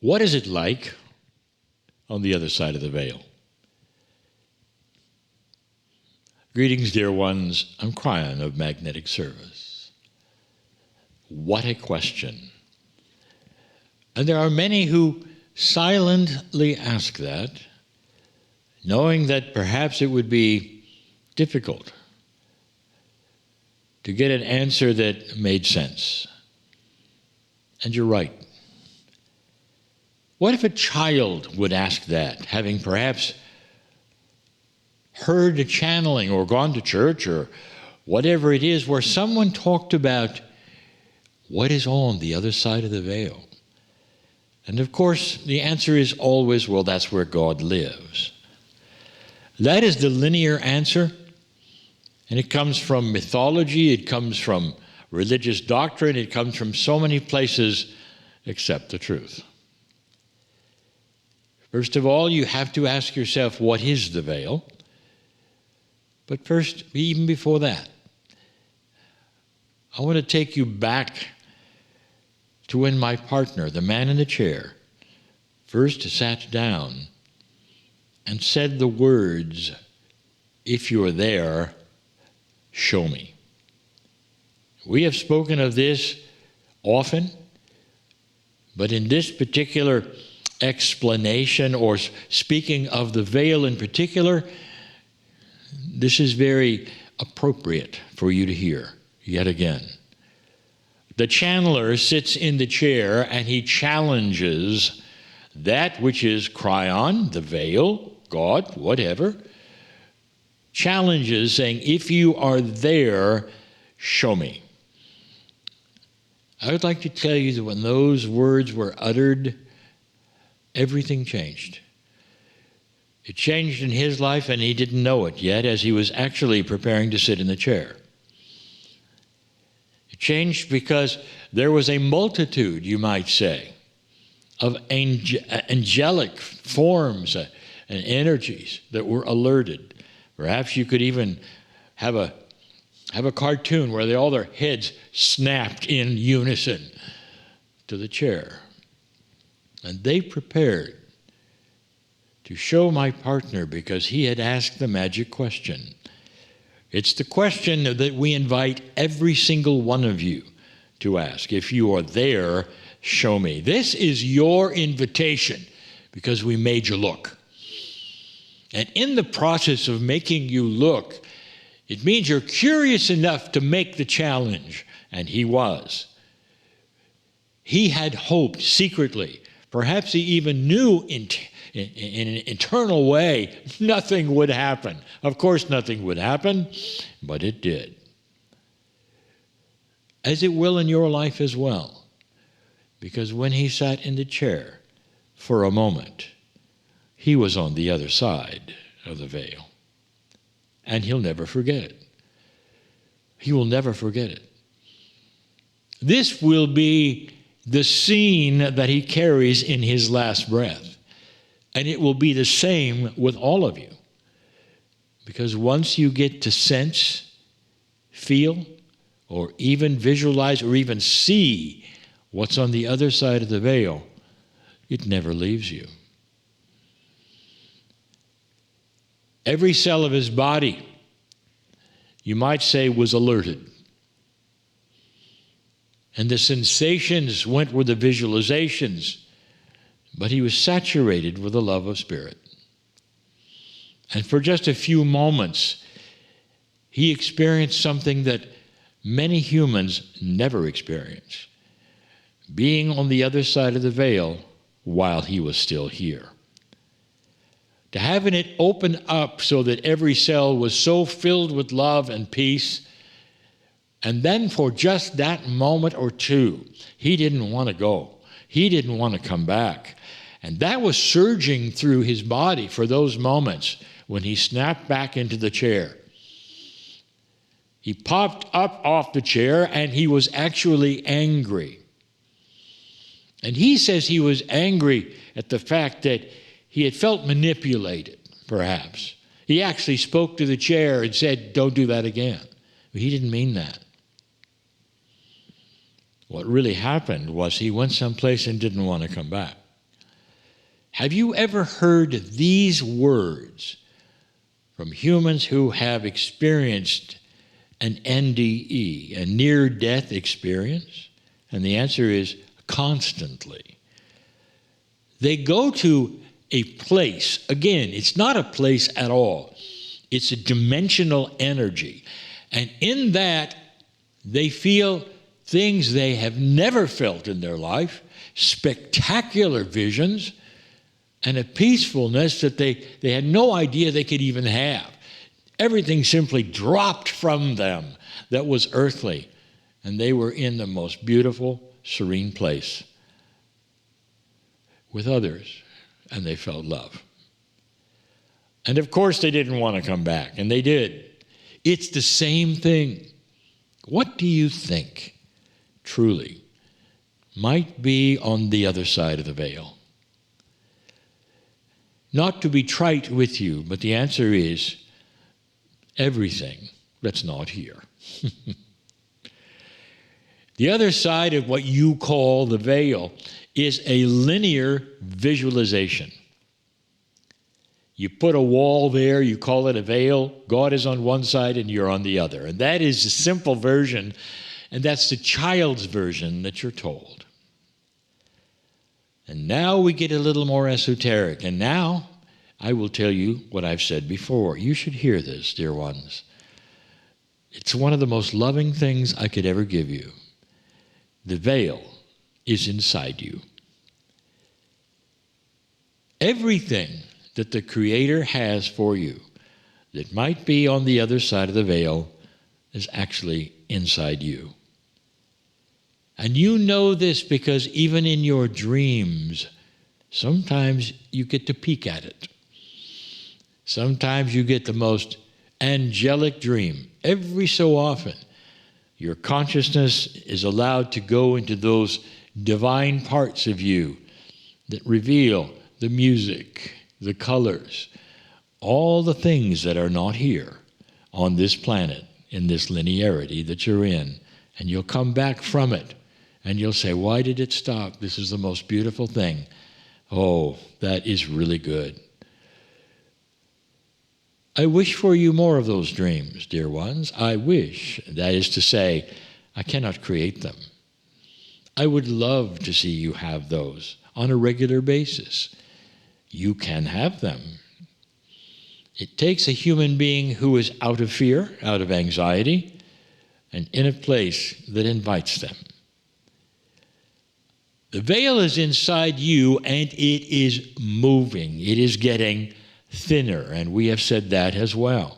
What is it like on the other side of the veil? Greetings, dear ones. I'm Kryon of Magnetic Service. What a question. And there are many who silently ask that, knowing that perhaps it would be difficult to get an answer that made sense. And you're right. What if a child would ask that, having perhaps heard a channeling or gone to church or whatever it is, where someone talked about what is on the other side of the veil? And of course, the answer is always, well, that's where God lives. That is the linear answer, and it comes from mythology, it comes from religious doctrine, it comes from so many places except the truth. First of all, you have to ask yourself, what is the veil? But first, even before that, I want to take you back to when my partner, the man in the chair, first sat down and said the words, "If you're there, show me." We have spoken of this often, but in this particular explanation, or speaking of the veil in particular, this is very appropriate for you to hear yet again. The channeler sits in the chair and he challenges that which is Kryon, the veil, God, whatever, challenges, saying, if you are there, show me. I would like to tell you that when those words were uttered, everything changed. It changed in his life, and he didn't know it yet as he was actually preparing to sit in the chair. It changed because there was a multitude, you might say, of angelic forms and energies that were alerted. Perhaps you could even have a cartoon where all their heads snapped in unison to the chair. And they prepared to show my partner, because he had asked the magic question. It's the question that we invite every single one of you to ask. If you are there, show me. This is your invitation, because we made you look. And in the process of making you look, it means you're curious enough to make the challenge. And he was. He had hoped secretly. Perhaps he even knew in an internal way nothing would happen. Of course, nothing would happen, but it did. As it will in your life as well. Because when he sat in the chair for a moment, he was on the other side of the veil. And he'll never forget it. He will never forget it. This will be the scene that he carries in his last breath. And it will be the same with all of you. Because once you get to sense, feel, or even visualize, or even see what's on the other side of the veil, it never leaves you. Every cell of his body, you might say, was alerted. And the sensations went with the visualizations, but he was saturated with the love of Spirit. And for just a few moments, he experienced something that many humans never experience, being on the other side of the veil while he was still here. To having it open up so that every cell was so filled with love and peace. And then for just that moment or two, he didn't want to go. He didn't want to come back. And that was surging through his body for those moments when he snapped back into the chair. He popped up off the chair and he was actually angry. And he says he was angry at the fact that he had felt manipulated, perhaps. He actually spoke to the chair and said, "Don't do that again." But he didn't mean that. What really happened was he went someplace and didn't want to come back. Have you ever heard these words from humans who have experienced an NDE, a near-death experience? And the answer is constantly. They go to a place, again, it's not a place at all. It's a dimensional energy. And in that, they feel things they have never felt in their life, spectacular visions, and a peacefulness that they had no idea they could even have. Everything simply dropped from them that was earthly, and they were in the most beautiful, serene place with others, and they felt love. And of course they didn't want to come back, and they did. It's the same thing. What do you think, truly, might be on the other side of the veil? Not to be trite with you, but the answer is everything that's not here. The other side of what you call the veil is a linear visualization. You put a wall there, you call it a veil. God is on one side and you're on the other. And that is the simple version, and that's the child's version that you're told. And now we get a little more esoteric. And now I will tell you what I've said before. You should hear this, dear ones. It's one of the most loving things I could ever give you. The veil is inside you. Everything that the Creator has for you that might be on the other side of the veil is actually inside you. And you know this because even in your dreams, sometimes you get to peek at it. Sometimes you get the most angelic dream. Every so often, your consciousness is allowed to go into those divine parts of you that reveal the music, the colors, all the things that are not here on this planet, in this linearity that you're in. And you'll come back from it, and you'll say, why did it stop? This is the most beautiful thing. Oh, that is really good. I wish for you more of those dreams, dear ones. I wish, that is to say, I cannot create them. I would love to see you have those on a regular basis. You can have them. It takes a human being who is out of fear, out of anxiety, and in a place that invites them. The veil is inside you, and it is moving. It is getting thinner, and we have said that as well.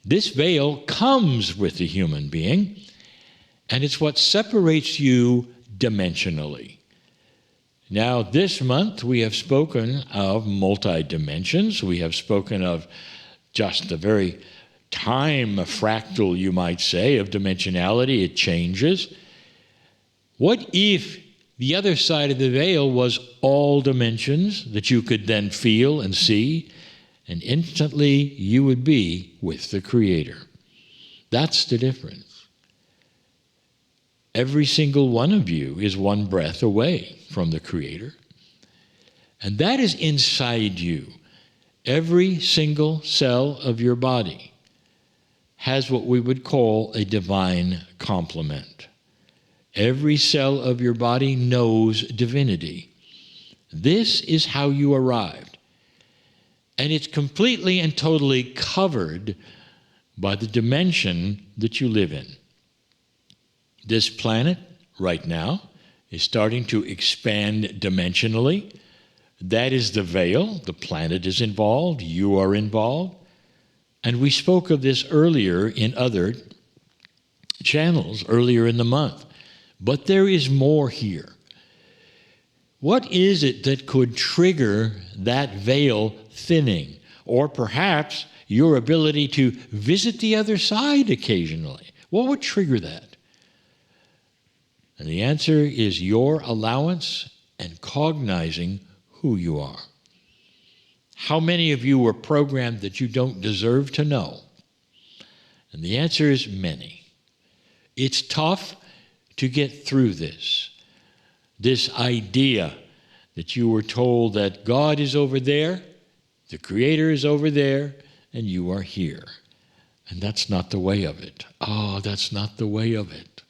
This veil comes with the human being, and it's what separates you dimensionally. Now, this month we have spoken of multi-dimensions. We have spoken of just the very time fractal, you might say, of dimensionality. It changes. What if the other side of the veil was all dimensions that you could then feel and see, and instantly you would be with the Creator? That's the difference. Every single one of you is one breath away from the Creator. And that is inside you. Every single cell of your body has what we would call a divine complement. Every cell of your body knows divinity. This is how you arrived. And it's completely and totally covered by the dimension that you live in. This planet, right now, is starting to expand dimensionally. That is the veil. The planet is involved. You are involved. And we spoke of this earlier in other channels, earlier in the month. But there is more here. What is it that could trigger that veil thinning? Or perhaps your ability to visit the other side occasionally? What would trigger that? And the answer is your allowance and cognizing who you are. How many of you were programmed that you don't deserve to know? And the answer is many. It's tough to get through this idea that you were told that God is over there, the Creator is over there, and you are here. And that's not the way of it. Oh, that's not the way of it.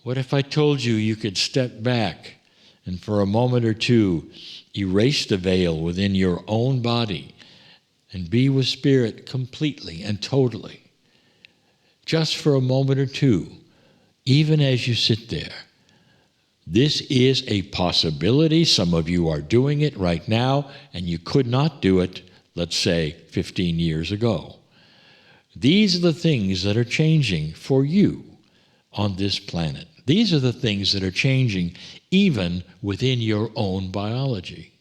What if I told you you could step back and for a moment or two erase the veil within your own body and be with Spirit completely and totally? Just for a moment or two, even as you sit there. This is a possibility. Some of you are doing it right now, and you could not do it, let's say, 15 years ago. These are the things that are changing for you on this planet. These are the things that are changing even within your own biology.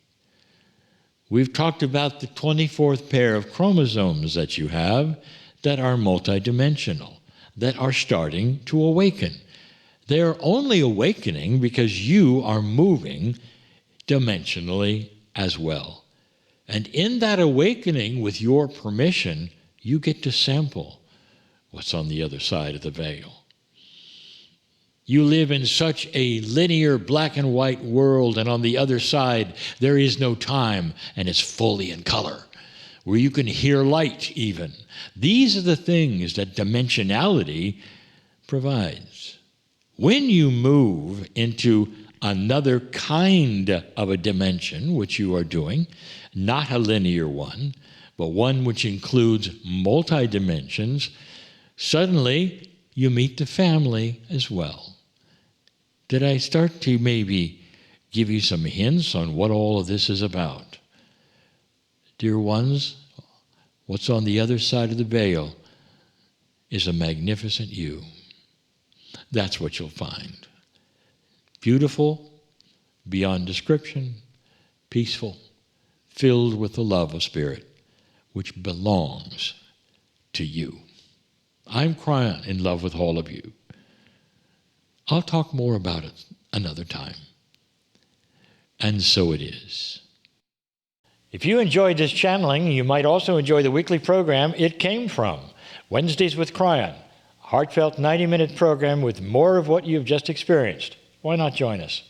We've talked about the 24th pair of chromosomes that you have that are multidimensional, that are starting to awaken. They're only awakening because you are moving dimensionally as well. And in that awakening, with your permission, you get to sample what's on the other side of the veil. You live in such a linear black and white world, and on the other side, there is no time, and it's fully in color, where you can hear light even. These are the things that dimensionality provides. When you move into another kind of a dimension, which you are doing, not a linear one, but one which includes multi-dimensions, suddenly you meet the family as well. Did I start to maybe give you some hints on what all of this is about? Dear ones, what's on the other side of the veil is a magnificent you. That's what you'll find. Beautiful, beyond description, peaceful, filled with the love of Spirit, which belongs to you. I'm Kryon, in love with all of you. I'll talk more about it another time. And so it is. If you enjoyed this channeling, you might also enjoy the weekly program It Came From, Wednesdays with Kryon, a heartfelt 90-minute program with more of what you've just experienced. Why not join us?